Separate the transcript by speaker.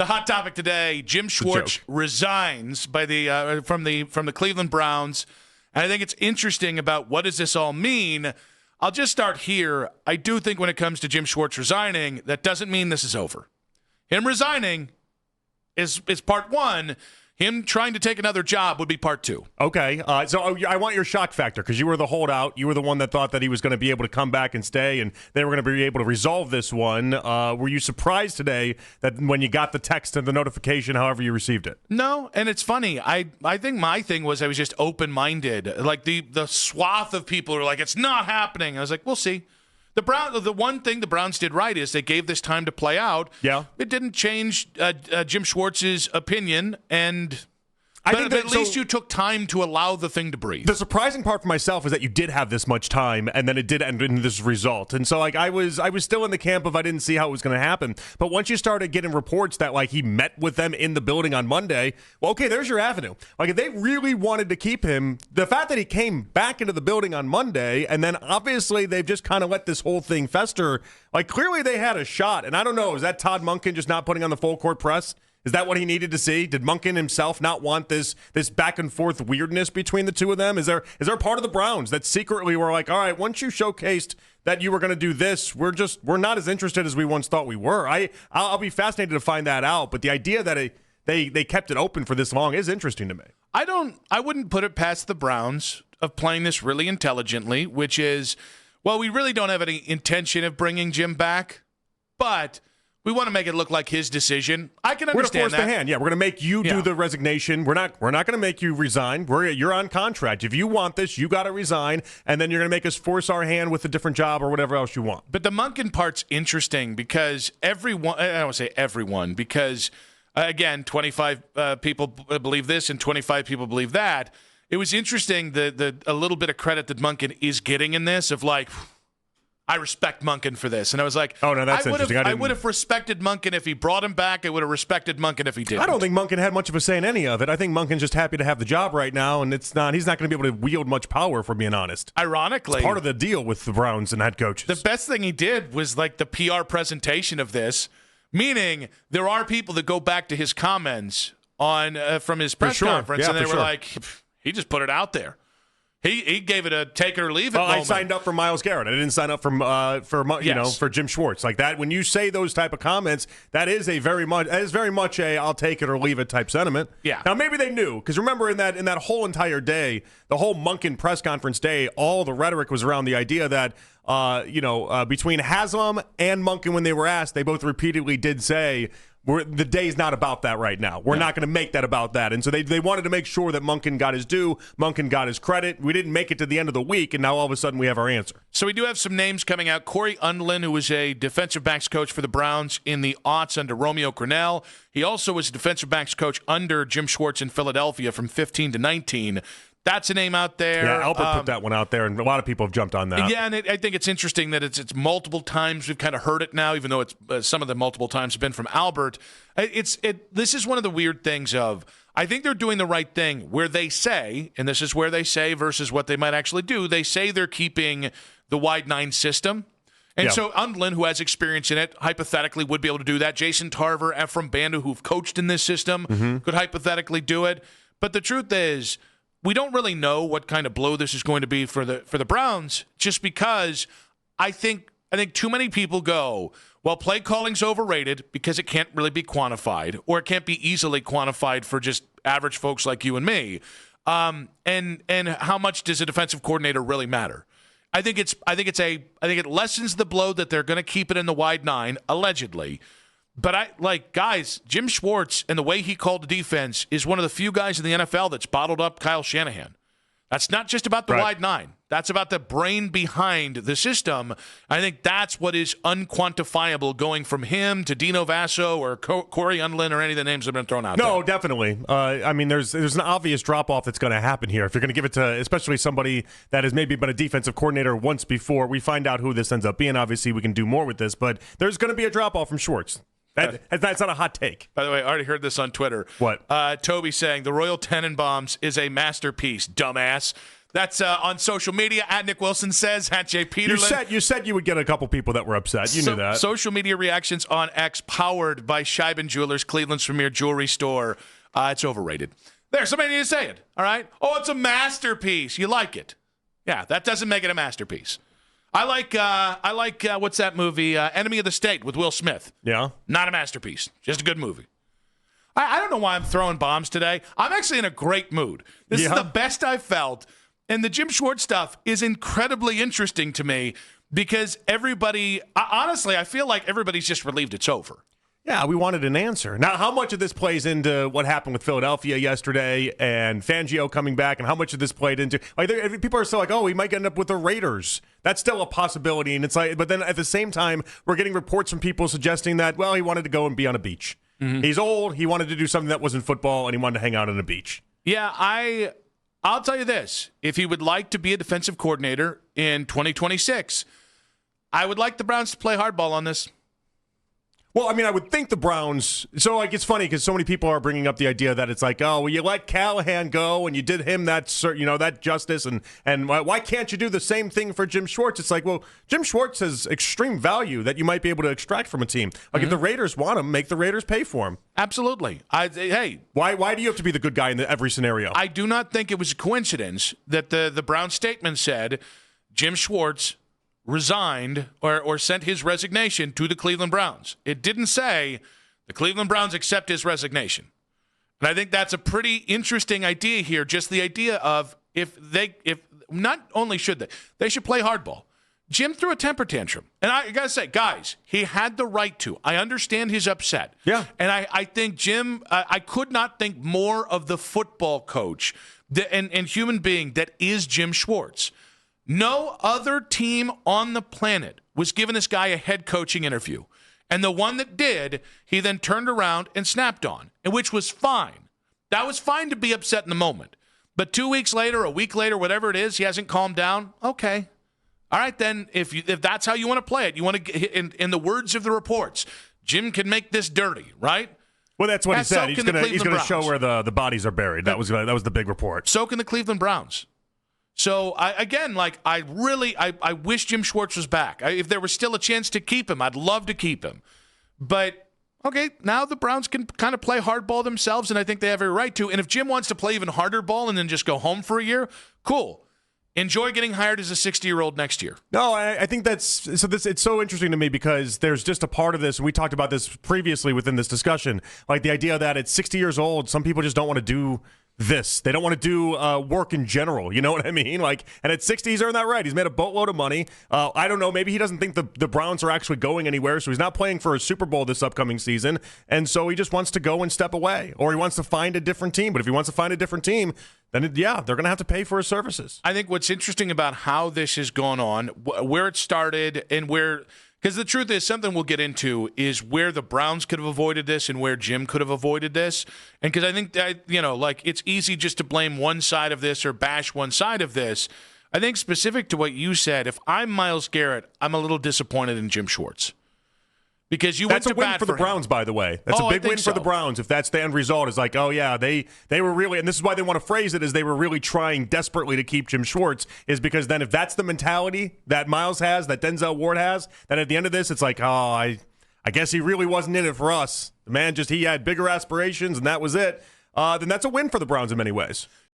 Speaker 1: The hot topic today: Jim Schwartz resigns by the from the Cleveland Browns, and I think it's interesting about what does this all mean. I'll just start here. I do think when it comes to Jim Schwartz resigning, that doesn't mean this is over. Him resigning is part one. Him trying to take another job would be part two.
Speaker 2: Okay. So I want your shock factor because you were the holdout. You were the one that thought that he was going to be able to come back and stay, and they were going to be able to resolve this one. Were you surprised today that when you got the text and the notification, however you received it?
Speaker 1: No, and it's funny. I think my thing was I was just open-minded. Like the swath of people were like, it's not happening. I was like, we'll see. The one thing the Browns did right is they gave this time to play out. Yeah. It didn't change Jim Schwartz's opinion, but at least you took time to allow the thing to breathe.
Speaker 2: The surprising part for myself is that you did have this much time, and then it did end in this result. And so, like, I was still in the camp of I didn't see how it was going to happen. But once you started getting reports that, like, he met with them in the building on Monday, well, okay, there's your avenue. Like, if they really wanted to keep him, the fact that he came back into the building on Monday, and then obviously they've just kind of let this whole thing fester, like, clearly they had a shot. And I don't know, is that Todd Monken just not putting on the full court press? Is that what he needed to see? Did Monken himself not want this back and forth weirdness between the two of them? Is there a part of the Browns that secretly were like, all right, once you showcased that you were going to do this, we're not as interested as we once thought we were? I'll be fascinated to find that out. But the idea that they kept it open for this long is interesting to me.
Speaker 1: I wouldn't put it past the Browns of playing this really intelligently, which is, well, we really don't have any intention of bringing Jim back, but we want to make it look like his decision. I can understand that.
Speaker 2: We're going to force the hand. Yeah, we're going to make you do the resignation. We're not going to make you resign. You're on contract. If you want this, you got to resign, and then you're going to make us force our hand with a different job or whatever else you want.
Speaker 1: But the Monken part's interesting because everyone, I don't want to say everyone, because, again, 25 people believe this and 25 people believe that. It was interesting, a little bit of credit that Monken is getting in this of like, I respect Monken for this. And I was like,
Speaker 2: oh, no, that's interesting.
Speaker 1: I would have respected Monken if he brought him back. I would have respected Monken if he didn't.
Speaker 2: I don't think Monken had much of a say in any of it. I think Monken's just happy to have the job right now, and he's not going to be able to wield much power, for being honest.
Speaker 1: Ironically,
Speaker 2: it's part of the deal with the Browns and head coaches.
Speaker 1: The best thing he did was like the PR presentation of this, meaning there are people that go back to his comments from his press conference, and they were like, he just put it out there. He gave it a take it or leave it moment.
Speaker 2: I signed up for Myles Garrett. I didn't sign up for Jim Schwartz. Like that, when you say those type of comments, that is very much a I'll take it or leave it type sentiment.
Speaker 1: Yeah.
Speaker 2: Now maybe they knew, because remember in that whole entire day, the whole Monken press conference day, all the rhetoric was around the idea that between Haslam and Monken, when they were asked, they both repeatedly did say, the day's not about that right now. We're not going to make that about that. And so they wanted to make sure that Monken got his due, Monken got his credit. We didn't make it to the end of the week, and now all of a sudden we have our answer.
Speaker 1: So we do have some names coming out. Corey Undlin, who was a defensive backs coach for the Browns in the aughts under Romeo Crennel. He also was a defensive backs coach under Jim Schwartz in Philadelphia from 15 to 19. That's a name out there.
Speaker 2: Yeah, Albert put that one out there, and a lot of people have jumped on that.
Speaker 1: Yeah, and I think it's interesting that it's multiple times we've kind of heard it now, even though it's some of the multiple times have been from Albert. This is one of the weird things of, I think they're doing the right thing where they say, and this is where they say versus what they might actually do, they say they're keeping the wide nine system. And so Undlin, who has experience in it, hypothetically would be able to do that. Jason Tarver, Ephraim Bandu, who've coached in this system, could hypothetically do it. But the truth is, we don't really know what kind of blow this is going to be for the Browns, just because I think too many people go, well, play calling's overrated because it can't really be quantified, or it can't be easily quantified for just average folks like you and me. And how much does a defensive coordinator really matter? I think it lessens the blow that they're going to keep it in the wide nine, allegedly. But guys, Jim Schwartz and the way he called the defense is one of the few guys in the NFL that's bottled up Kyle Shanahan. That's not just about the wide nine. That's about the brain behind the system. I think that's what is unquantifiable, going from him to Dino Vasso or Corey Undlin or any of the names that have been thrown out there.
Speaker 2: No, definitely. I mean, there's an obvious drop-off that's going to happen here. If you're going to give it to especially somebody that has maybe been a defensive coordinator once before, we find out who this ends up being. Obviously, we can do more with this, but there's going to be a drop-off from Schwartz. That's not a hot take.
Speaker 1: By the way, I already heard this on Twitter.
Speaker 2: What?
Speaker 1: Toby saying, the Royal Tenenbaums is a masterpiece, dumbass. That's on social media, at Nick Wilson Says, at Jay Peterlin.
Speaker 2: You said you would get a couple people that were upset. You knew that.
Speaker 1: Social media reactions on X, powered by Scheiben Jewelers, Cleveland's premier jewelry store. It's overrated. There, somebody need to say it, all right? Oh, it's a masterpiece. You like it. Yeah, that doesn't make it a masterpiece. I like what's that movie, Enemy of the State with Will Smith.
Speaker 2: Yeah.
Speaker 1: Not a masterpiece. Just a good movie. I don't know why I'm throwing bombs today. I'm actually in a great mood. This is the best I've felt. And the Jim Schwartz stuff is incredibly interesting to me because everybody, honestly, I feel like everybody's just relieved it's over.
Speaker 2: Yeah, we wanted an answer. Now, how much of this plays into what happened with Philadelphia yesterday and Fangio coming back, and how much of this played into people are still like, oh, he might end up with the Raiders. That's still a possibility, and it's like, but then at the same time, we're getting reports from people suggesting that, well, he wanted to go and be on a beach. Mm-hmm. He's old. He wanted to do something that wasn't football, and he wanted to hang out on a beach.
Speaker 1: Yeah, I'll tell you this: if he would like to be a defensive coordinator in 2026, I would like the Browns to play hardball on this.
Speaker 2: Well, I mean, I would think the Browns. So, like, it's funny because so many people are bringing up the idea that it's like, oh, well, you let Callahan go and you did him that justice, and why can't you do the same thing for Jim Schwartz? It's like, well, Jim Schwartz has extreme value that you might be able to extract from a team. Like, if the Raiders want him, make the Raiders pay for him.
Speaker 1: Absolutely. Hey,
Speaker 2: why do you have to be the good guy in every scenario?
Speaker 1: I do not think it was a coincidence that the Brown statement said Jim Schwartz resigned or sent his resignation to the Cleveland Browns. It didn't say the Cleveland Browns accept his resignation. And I think that's a pretty interesting idea here, just the idea of if not only should they should play hardball. Jim threw a temper tantrum. And I got to say, guys, he had the right to. I understand his upset.
Speaker 2: Yeah.
Speaker 1: And I think Jim, I could not think more of the football coach and human being that is Jim Schwartz. No other team on the planet was giving this guy a head coaching interview. And the one that did, he then turned around and snapped on, and which was fine. That was fine to be upset in the moment. But 2 weeks later, a week later, whatever it is, he hasn't calmed down. Okay. All right, then, if that's how you want to play it, you want to, in the words of the reports, Jim can make this dirty, right?
Speaker 2: Well, that's what he said. He's going to show where the bodies are buried. That was the big report.
Speaker 1: So can the Cleveland Browns. So, I wish Jim Schwartz was back. If there was still a chance to keep him, I'd love to keep him. But, okay, now the Browns can kind of play hardball themselves, and I think they have a right to. And if Jim wants to play even harder ball and then just go home for a year, cool. Enjoy getting hired as a 60-year-old next year.
Speaker 2: No, I think it's so interesting to me because there's just a part of this, and we talked about this previously within this discussion, like the idea that at 60 years old, some people just don't want to do this. They don't want to do work in general. You know what I mean? Like, and at 60, he's earned that right. He's made a boatload of money. I don't know. Maybe he doesn't think the Browns are actually going anywhere, so he's not playing for a Super Bowl this upcoming season, and so he just wants to go and step away, or he wants to find a different team. But if he wants to find a different team, then they're going to have to pay for his services.
Speaker 1: I think what's interesting about how this has gone on, where it started, and where. Because the truth is, something we'll get into is where the Browns could have avoided this and where Jim could have avoided this. And because I think that, it's easy just to blame one side of this or bash one side of this. I think specific to what you said, if I'm Myles Garrett, I'm a little disappointed in Jim Schwartz. Because
Speaker 2: that's a win for the Browns, by the way. That's a big win for the Browns. If that's the end result, is like, oh yeah, they were really, and this is why they want to phrase it, is they were really trying desperately to keep Jim Schwartz. Is because then if that's the mentality that Myles has, that Denzel Ward has, then at the end of this, it's like, oh, I guess he really wasn't in it for us. The man he had bigger aspirations, and that was it. Then that's a win for the Browns in many ways.